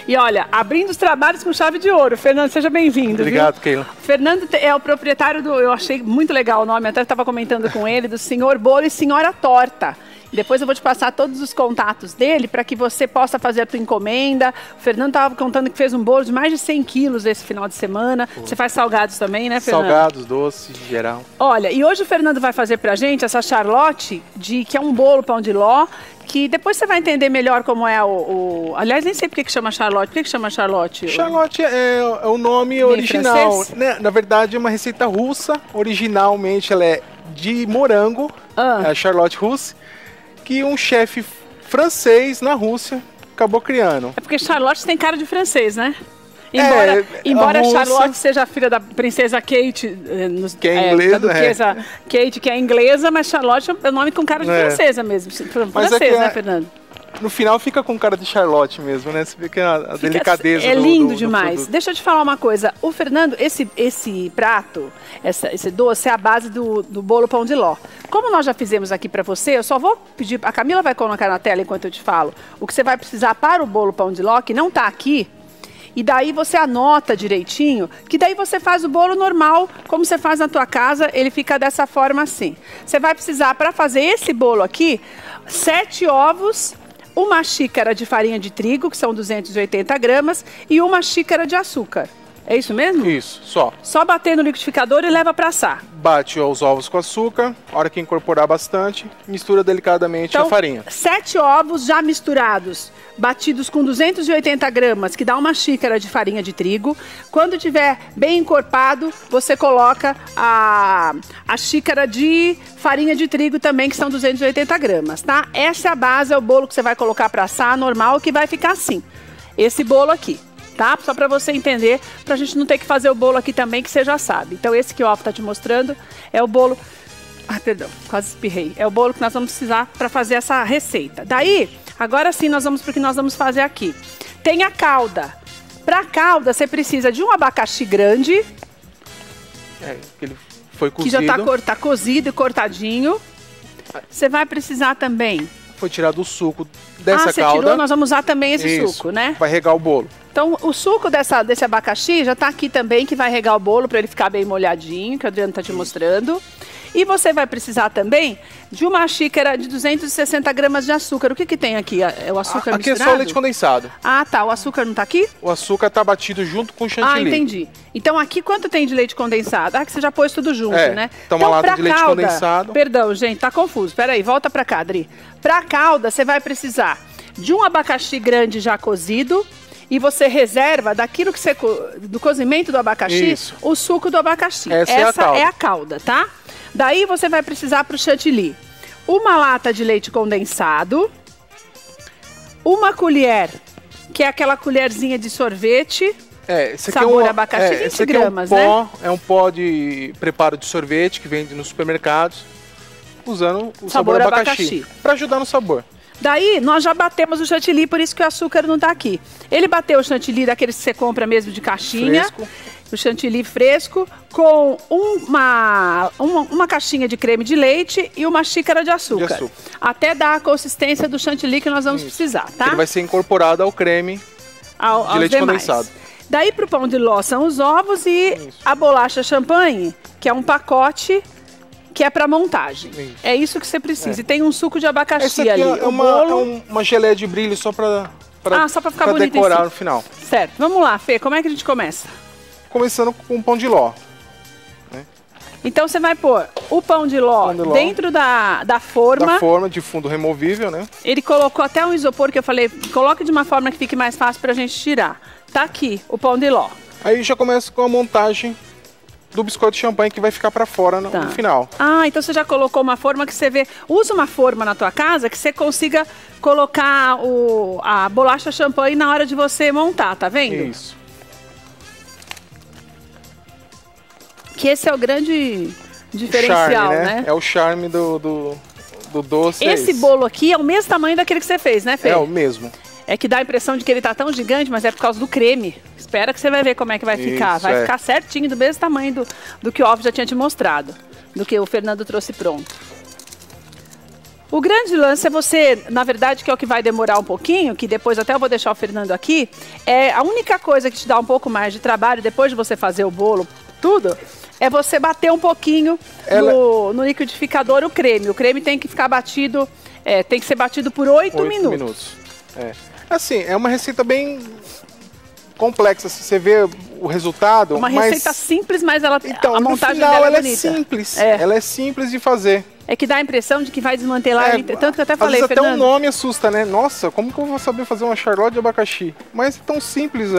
E olha, abrindo os trabalhos com chave de ouro. Fernando, seja bem-vindo. Obrigado, Keila. Fernando é o proprietário do... Eu achei muito legal o nome, até estava comentando com ele, do Senhor Bolo e Senhora Torta. Depois eu vou te passar todos os contatos dele para que você possa fazer a tua encomenda. O Fernando estava contando que fez um bolo de mais de 100 quilos esse final de semana. Você faz salgados também, né, Fernando? Salgados, doces, em geral. Olha, e hoje o Fernando vai fazer pra gente essa charlotte, que é um bolo pão de ló, que depois você vai entender melhor como é Aliás, nem sei por que chama charlotte. Por que chama charlotte? Charlotte é o nome original. Né? Na verdade, é uma receita russa. Originalmente, ela é de morango, é a Charlotte Russe, que um chefe francês na Rússia acabou criando. É porque Charlotte tem cara de francês, né? Embora Rússia, Charlotte seja a filha da princesa Kate, que é inglesa, da duquesa Kate, que é inglesa, mas Charlotte é um nome com cara de francesa mesmo. Francês, né, Fernando? No final fica com cara de Charlotte mesmo, né? Você vê que a delicadeza é lindo demais. Deixa eu te falar uma coisa. O Fernando, esse prato, esse doce é a base do bolo pão de ló. Como nós já fizemos aqui para você, eu só vou pedir... A Camila vai colocar na tela enquanto eu te falo o que você vai precisar para o bolo pão de ló, que não tá aqui. E daí você anota direitinho, que daí você faz o bolo normal, como você faz na tua casa, ele fica dessa forma assim. Você vai precisar, para fazer esse bolo aqui, 7 ovos, uma xícara de farinha de trigo, que são 280 gramas, e uma xícara de açúcar. É isso mesmo? Isso, só. Só bater no liquidificador e leva para assar. Bate os ovos com açúcar, a hora que incorporar bastante, mistura delicadamente a farinha. 7 ovos já misturados, batidos com 280 gramas, que dá uma xícara de farinha de trigo. Quando tiver bem encorpado, você coloca a xícara de farinha de trigo também, que são 280 gramas, tá? Essa é a base, é o bolo que você vai colocar para assar, normal, que vai ficar assim. Esse bolo aqui. Tá? Só para você entender, pra gente não ter que fazer o bolo aqui também, que você já sabe. Então esse que o Alfa tá te mostrando é o bolo... Ah, perdão, quase espirrei. É o bolo que nós vamos precisar para fazer essa receita. Daí, agora sim, nós vamos pro que nós vamos fazer aqui. Tem a calda. Pra calda, você precisa de um abacaxi grande. Ele foi cozido. Que já tá cozido e cortadinho. Você vai precisar também... Foi tirado o suco dessa calda. Você tirou, nós vamos usar também esse suco, né? Vai regar o bolo. Então, o suco desse abacaxi já tá aqui também, que vai regar o bolo para ele ficar bem molhadinho, que o Adriano tá te mostrando. E você vai precisar também de uma xícara de 260 gramas de açúcar. O que tem aqui? É o açúcar misturado? Aqui é só leite condensado. Ah, tá. O açúcar não tá aqui? O açúcar tá batido junto com o chantilly. Ah, entendi. Então, aqui quanto tem de leite condensado? Ah, que você já pôs tudo junto, né? Então, uma lata de leite condensado. Perdão, gente, tá confuso. Peraí, volta pra cá, Adri. Pra calda, você vai precisar de um abacaxi grande já cozido. E você reserva daquilo que você... do cozimento do abacaxi, o suco do abacaxi. Essa é a calda, tá? Daí você vai precisar para o chantilly uma lata de leite condensado, uma colher, que é aquela colherzinha de sorvete, sabor abacaxi, 20 gramas, né? É um pó de preparo de sorvete que vende nos supermercados, usando o sabor abacaxi. Para ajudar no sabor. Daí, nós já batemos o chantilly, por isso que o açúcar não tá aqui. Ele bateu o chantilly daqueles que você compra mesmo de caixinha. Fresco. O chantilly fresco, com uma caixinha de creme de leite e uma xícara de açúcar. Até dar a consistência do chantilly que nós vamos precisar, tá? Ele vai ser incorporado ao creme de leite condensado. Daí, pro pão de ló são os ovos e a bolacha champanhe, que é um pacote... que é para montagem. É isso que você precisa. E tem um suco de abacaxi ali. É uma geleia de brilho só para só para ficar bonito decorar no final. Certo. Vamos lá, Fê. Como é que a gente começa? Começando com o pão de ló. Então você vai pôr o pão de ló dentro da forma. Da forma de fundo removível, né? Ele colocou até um isopor que eu falei, coloque de uma forma que fique mais fácil pra gente tirar. Tá aqui o pão de ló. Aí já começa com a montagem do biscoito de champanhe que vai ficar para fora no final. Ah, então você já colocou uma forma que você vê... Usa uma forma na tua casa que você consiga colocar a bolacha champanhe na hora de você montar, tá vendo? Isso. Que esse é o grande diferencial, charme, né? É o charme do doce. Esse bolo aqui é o mesmo tamanho daquele que você fez, né, Fê? É o mesmo. É que dá a impressão de que ele tá tão gigante, mas é por causa do creme. Espera que você vai ver como é que vai ficar. Vai ficar certinho, do mesmo tamanho do que o Alfa já tinha te mostrado. Do que o Fernando trouxe pronto. O grande lance é você, na verdade, que é o que vai demorar um pouquinho, que depois até eu vou deixar o Fernando aqui, é a única coisa que te dá um pouco mais de trabalho, depois de você fazer o bolo, tudo, é você bater um pouquinho no liquidificador o creme. O creme tem que ficar batido, tem que ser batido por 8 minutos. Assim, é uma receita bem complexa, se você vê o resultado. Uma receita simples, mas ela, então, a montagem no final, dela ela é bonita. É simples. Ela é simples de fazer. É que dá a impressão de que vai desmantelar, tanto que eu até falei, às vezes Fernando. Até o nome assusta, né? Nossa, como que eu vou saber fazer uma charlotte de abacaxi? Mas é tão simples,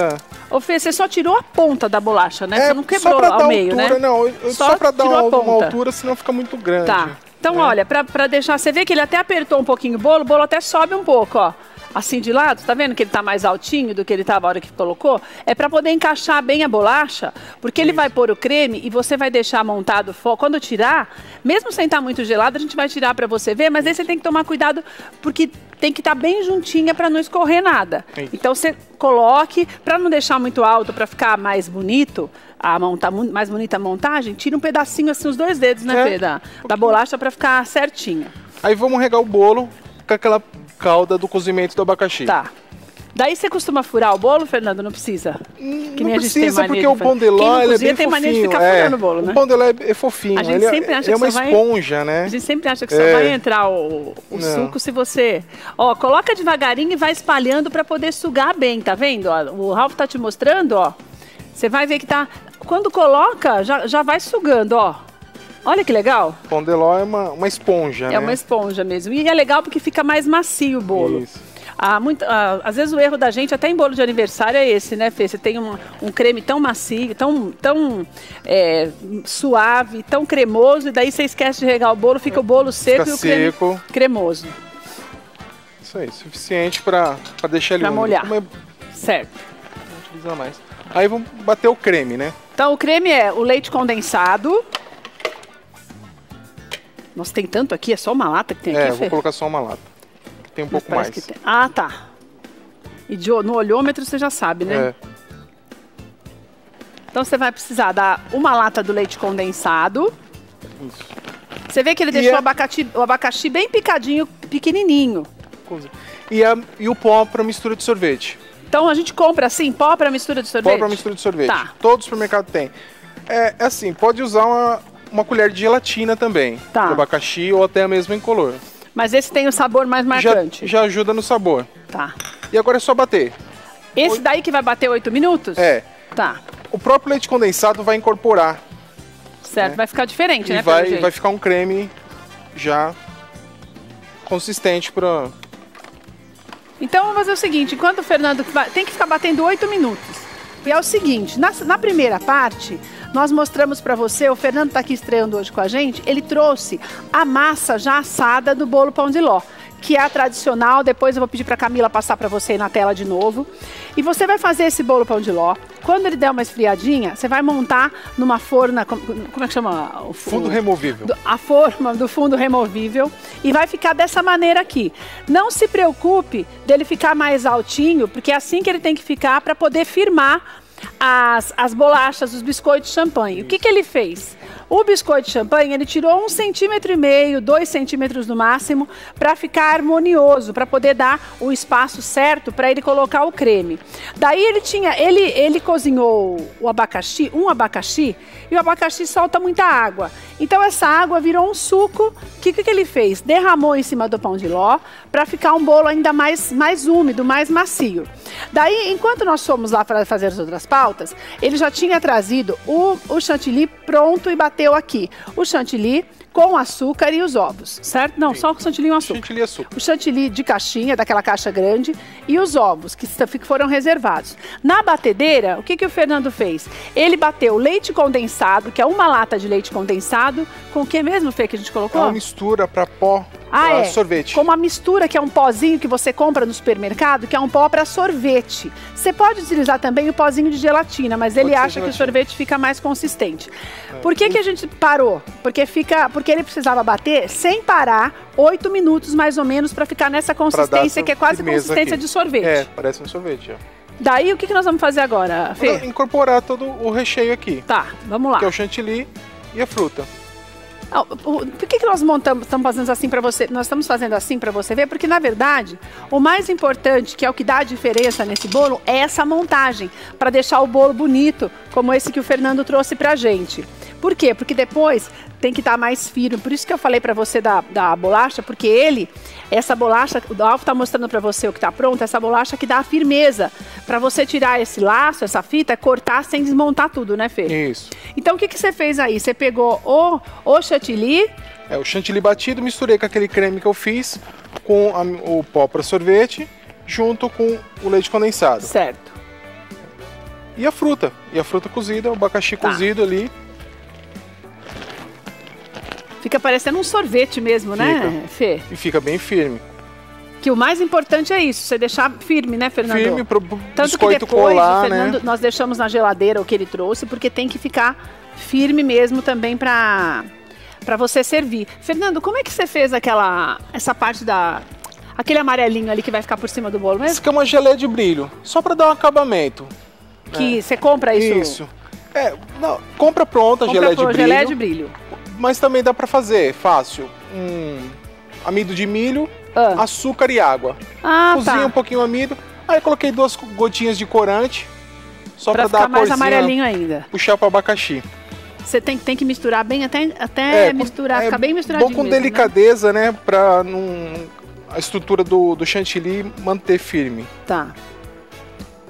Ô Fê, você só tirou a ponta da bolacha, né? Você não quebrou ao meio, altura, né? Não, só pra dar uma altura, senão fica muito grande. Tá. Então, olha, pra deixar... Você vê que ele até apertou um pouquinho o bolo até sobe um pouco, ó. Assim de lado, tá vendo que ele tá mais altinho do que ele tava a hora que colocou? É para poder encaixar bem a bolacha, porque ele vai pôr o creme e você vai deixar montado quando tirar, mesmo sem estar muito gelado, a gente vai tirar para você ver, mas aí você tem que tomar cuidado porque tem que estar bem juntinha para não escorrer nada. Então você coloque, para não deixar muito alto, para ficar mais bonito, mais bonita a montagem, tira um pedacinho assim, os 2 dedos, né, Fê, da bolacha para ficar certinha. Aí vamos regar o bolo com aquela calda do cozimento do abacaxi. Tá. Daí você costuma furar o bolo, Fernando? Não precisa? Não precisa, porque o pão de ló é bem tem mania de fofinho. ficar furando o bolo, né? O pão de ló é fofinho. A gente sempre acha que é uma esponja, né? A gente sempre acha que só vai entrar o suco se você... Ó, coloca devagarinho e vai espalhando para poder sugar bem, tá vendo? Ó, o Ralf tá te mostrando, ó. Você vai ver que tá... Quando coloca, já vai sugando, ó. Olha que legal. Pão de ló é uma esponja, né? É uma esponja mesmo. E é legal porque fica mais macio o bolo. Isso. Às vezes o erro da gente, até em bolo de aniversário, é esse, né, Fê? Você tem um creme tão macio, tão suave, tão cremoso, e daí você esquece de regar o bolo, fica o bolo seco e o creme cremoso. Isso aí, suficiente para deixar ele úmido. Molhar. Certo. Não utilizar mais. Aí vamos bater o creme, né? Então o creme é o leite condensado. Nossa, tem tanto aqui, é só uma lata que tem aqui, Fê? Vou colocar só uma lata. Tem um pouco mais. Ah, tá. E no olhômetro você já sabe, né? Então você vai precisar dar uma lata do leite condensado. Isso. Você vê que ele deixou o abacaxi bem picadinho, pequenininho. E o pó para mistura de sorvete. Então a gente compra assim, pó para mistura de sorvete? Pó para mistura de sorvete. Tá. Todo supermercado tem. É assim, pode usar uma colher de gelatina também. Tá. De abacaxi ou até mesmo incolor. Mas esse tem o sabor mais marcante. Já ajuda no sabor. Tá. E agora é só bater. Esse daí que vai bater 8 minutos? Tá. O próprio leite condensado vai incorporar. Certo, vai ficar diferente, né? E vai ficar um creme já consistente para... Então vamos fazer o seguinte, enquanto o Fernando tem que ficar batendo 8 minutos. E é o seguinte, na primeira parte, nós mostramos para você, o Fernando está aqui estreando hoje com a gente, ele trouxe a massa já assada do bolo pão de ló, que é a tradicional. Depois eu vou pedir para a Camila passar para você aí na tela de novo. E você vai fazer esse bolo pão de ló. Quando ele der uma esfriadinha, você vai montar numa forna, como é que chama? Fundo removível. A forma do fundo removível. E vai ficar dessa maneira aqui. Não se preocupe dele ficar mais altinho, porque é assim que ele tem que ficar para poder firmar as bolachas, os biscoitos de champanhe. O que ele fez? O biscoito de champanhe, ele tirou 1,5 cm, 2 centímetros no máximo, para ficar harmonioso, para poder dar o espaço certo para ele colocar o creme. Daí ele cozinhou um abacaxi, e o abacaxi solta muita água. Então essa água virou um suco. O que ele fez? Derramou em cima do pão de ló para ficar um bolo ainda mais úmido, mais macio. Daí, enquanto nós fomos lá para fazer as outras pautas, ele já tinha trazido o chantilly pronto e bateu aqui. O chantilly com açúcar e os ovos, certo? Não, só o chantilly e o açúcar. Chantilly e açúcar. O chantilly de caixinha, daquela caixa grande, e os ovos, que foram reservados. Na batedeira, o que o Fernando fez? Ele bateu leite condensado, que é uma lata de leite condensado, com o que mesmo, Fê, que a gente colocou? É uma mistura para pó, sorvete. Com uma mistura que é um pozinho que você compra no supermercado, que é um pó para sorvete. Você pode utilizar também o pozinho de gelatina, mas ele acha que o sorvete fica mais consistente. Por que a gente parou? Porque ele precisava bater sem parar 8 minutos mais ou menos para ficar nessa consistência que é quase consistência aqui de sorvete. Parece um sorvete, ó. Daí o que nós vamos fazer agora, Fê? Incorporar todo o recheio aqui. Tá, vamos lá. Que é o chantilly e a fruta. Por que nós estamos fazendo assim para você? Nós estamos fazendo assim para você ver, porque na verdade o mais importante, que é o que dá a diferença nesse bolo, é essa montagem, para deixar o bolo bonito, como esse que o Fernando trouxe pra gente. Por quê? Porque depois tem que estar mais firme. Por isso que eu falei para você da bolacha, porque essa bolacha, o Alvo está mostrando para você o que está pronto, essa bolacha que dá a firmeza. Para você tirar esse laço, essa fita, cortar sem desmontar tudo, né, Fê? Isso. Então o que você fez aí? Você pegou o chantilly... O chantilly batido, misturei com aquele creme que eu fiz, com o pó para sorvete, junto com o leite condensado. Certo. E a fruta cozida, o abacaxi cozido ali. Fica parecendo um sorvete mesmo, né, Fê? E fica bem firme. Que o mais importante é isso, você deixar firme, né, Fernando? Firme pro Tanto que depois colar, Fernando, né? Nós deixamos na geladeira o que ele trouxe, porque tem que ficar firme mesmo também para você servir. Fernando, como é que você fez essa parte aquele amarelinho ali que vai ficar por cima do bolo mesmo? Isso aqui é uma geleia de brilho, só para dar um acabamento. Que você compra isso? Isso. Compra pronta a geleia de brilho. Mas também dá para fazer fácil. Amido de milho, açúcar e água. Cozinha um pouquinho o amido. Aí coloquei 2 gotinhas de corante. Só para dar a corzinha. Mais amarelinho ainda. Puxar para o abacaxi. Você tem que misturar bem até misturar, ficar bem misturadinho. Bom com mesmo, delicadeza, né? Para a estrutura do chantilly manter firme. Tá.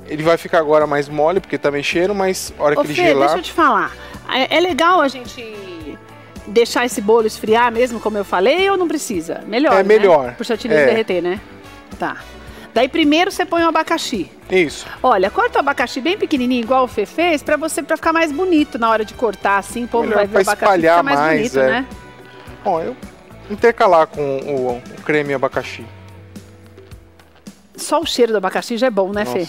Ele vai ficar agora mais mole, porque tá mexendo, mas a hora que ele gelar... deixa eu te falar. É legal a gente deixar esse bolo esfriar mesmo, como eu falei, ou não precisa? Melhor, né? Melhor. Pro chantilly derreter, né? Tá. Daí primeiro você põe o abacaxi. Isso. Olha, corta o abacaxi bem pequenininho, igual o Fê fez, pra ficar mais bonito na hora de cortar, assim. O povo vai ver o abacaxi ficar mais bonito, né? Bom, eu intercalar com o creme e abacaxi. Só o cheiro do abacaxi já é bom, né, Fê?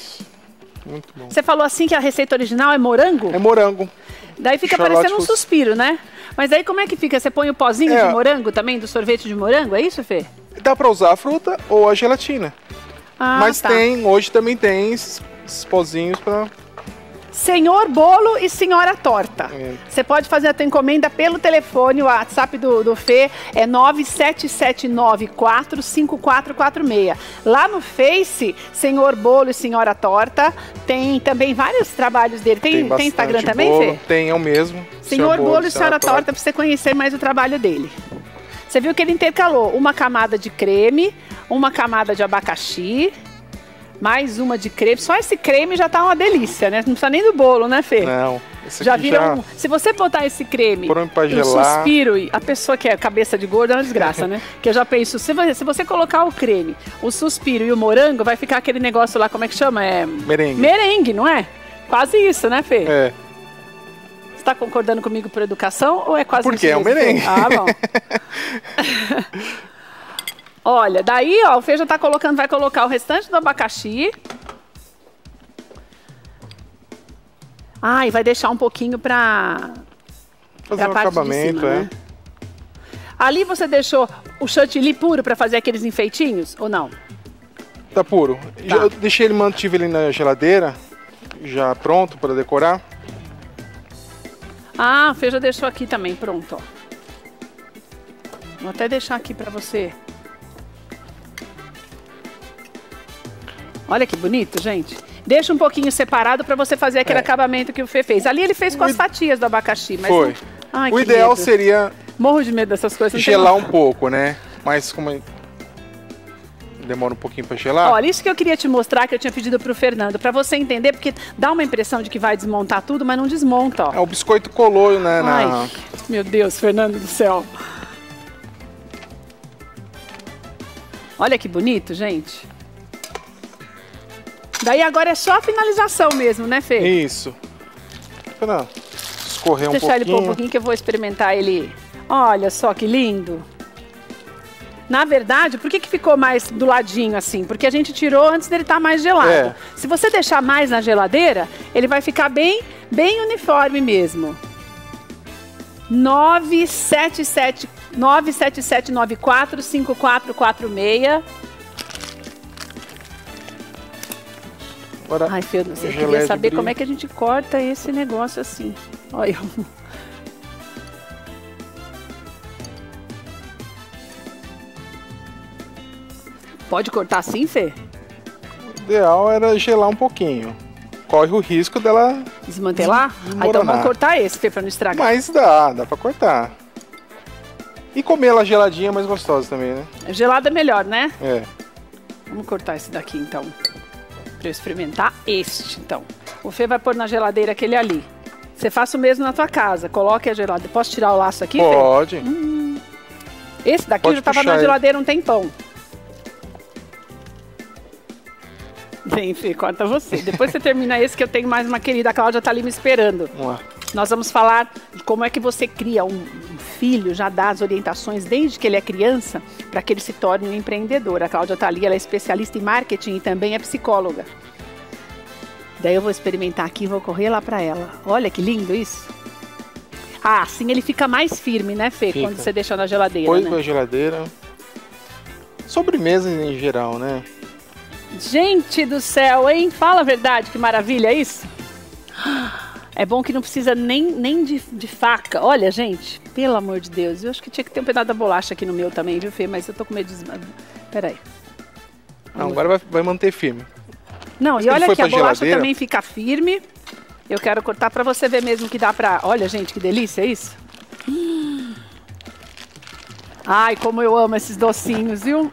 Muito bom. Você falou assim que a receita original é morango? É morango. Daí fica parecendo um suspiro, né? Mas aí como é que fica? Você põe o pozinho de morango também, do sorvete de morango? É isso, Fê? Dá pra usar a fruta ou a gelatina. Mas hoje também tem esses pozinhos pra... Senhor Bolo e Senhora Torta. Você pode fazer a tua encomenda pelo telefone, o WhatsApp do Fê é 977945446. Lá no Face, Senhor Bolo e Senhora Torta, tem também vários trabalhos dele. Tem Instagram também, Fê? Tem, é o mesmo. Senhor Bolo e Senhora Torta, para você conhecer mais o trabalho dele. Você viu que ele intercalou uma camada de creme, uma camada de abacaxi, mais uma de creme. Só esse creme já tá uma delícia, né? Não precisa nem do bolo, né, Fê? Não. Esse já vira Se você botar esse creme, o suspiro, a pessoa que é cabeça de gordo é uma desgraça, né? Que eu já penso, se você colocar o creme, o suspiro e o morango, vai ficar aquele negócio lá, como é que chama? Merengue. Merengue, não é? Quase isso, né, Fê? É. Você tá concordando comigo por educação ou é quase isso? Porque é um merengue. Bom. Olha, daí, ó, o Fê já tá vai colocar o restante do abacaxi. E vai deixar um pouquinho pra fazer um acabamento, cima, né? Ali você deixou o chantilly puro pra fazer aqueles enfeitinhos, ou não? Tá puro. Eu deixei mantive ele na geladeira, já pronto para decorar. O Fê já deixou aqui também, pronto, ó. Vou até deixar aqui pra você. Olha que bonito, gente. Deixa um pouquinho separado para você fazer aquele acabamento que o Fê fez. Ali ele fez com as fatias do abacaxi, mas... Foi. O ideal seria... Morro de medo dessas coisas. Gelar um pouco, né? Mas como demora um pouquinho para gelar... Olha, isso que eu queria te mostrar, que eu tinha pedido pro Fernando, para você entender, porque dá uma impressão de que vai desmontar tudo, mas não desmonta, ó. O biscoito colou, né? Meu Deus, Fernando do céu. Olha que bonito, gente. Daí agora é só a finalização mesmo, né, Fê? Isso. Espera escorrer um pouquinho. Deixar ele por um pouquinho que eu vou experimentar ele. Olha só que lindo. Na verdade, por que ficou mais do ladinho assim? Porque a gente tirou antes dele estar mais gelado. Se você deixar mais na geladeira, ele vai ficar bem uniforme mesmo. 977945446. Agora, Fê, eu queria saber como é que a gente corta esse negócio assim. Olha. Pode cortar assim, Fê? O ideal era gelar um pouquinho. Corre o risco dela desmantelar? Então vamos cortar esse, Fê, pra não estragar. Mas dá pra cortar. E comer ela geladinha é mais gostosa também, né? Gelada é melhor, né? É. Vamos cortar esse daqui, então. Pra eu experimentar este, então. O Fê vai pôr na geladeira aquele ali. Você faça o mesmo na tua casa. Coloque a geladeira. Posso tirar o laço aqui, Fê? Pode. Esse daqui já tava na geladeira um tempão. Vem, Fê, corta você. Depois você termina esse, que eu tenho mais uma querida. A Cláudia tá ali me esperando. Vamos lá. Nós vamos falar de como é que você cria um filho, já dá as orientações desde que ele é criança, para que ele se torne um empreendedor. A Cláudia tá ali, ela é especialista em marketing e também é psicóloga. Daí eu vou experimentar aqui e vou correr lá para ela. Olha que lindo isso. Ah, assim ele fica mais firme, né, Fê? Fica. Quando você deixa na geladeira, Põe né? na geladeira. Sobremesa em geral, né? Gente do céu, hein? Fala a verdade, que maravilha isso. É bom que não precisa nem de faca. Olha, gente, pelo amor de Deus. Eu acho que tinha que ter um pedaço da bolacha aqui no meu também, viu, Fê? Mas eu tô com medo de... Peraí. Não, agora vai manter firme. Não, e olha que a bolacha também fica firme. Eu quero cortar pra você ver mesmo que dá pra... Olha, gente, que delícia isso. Ai, como eu amo esses docinhos, viu?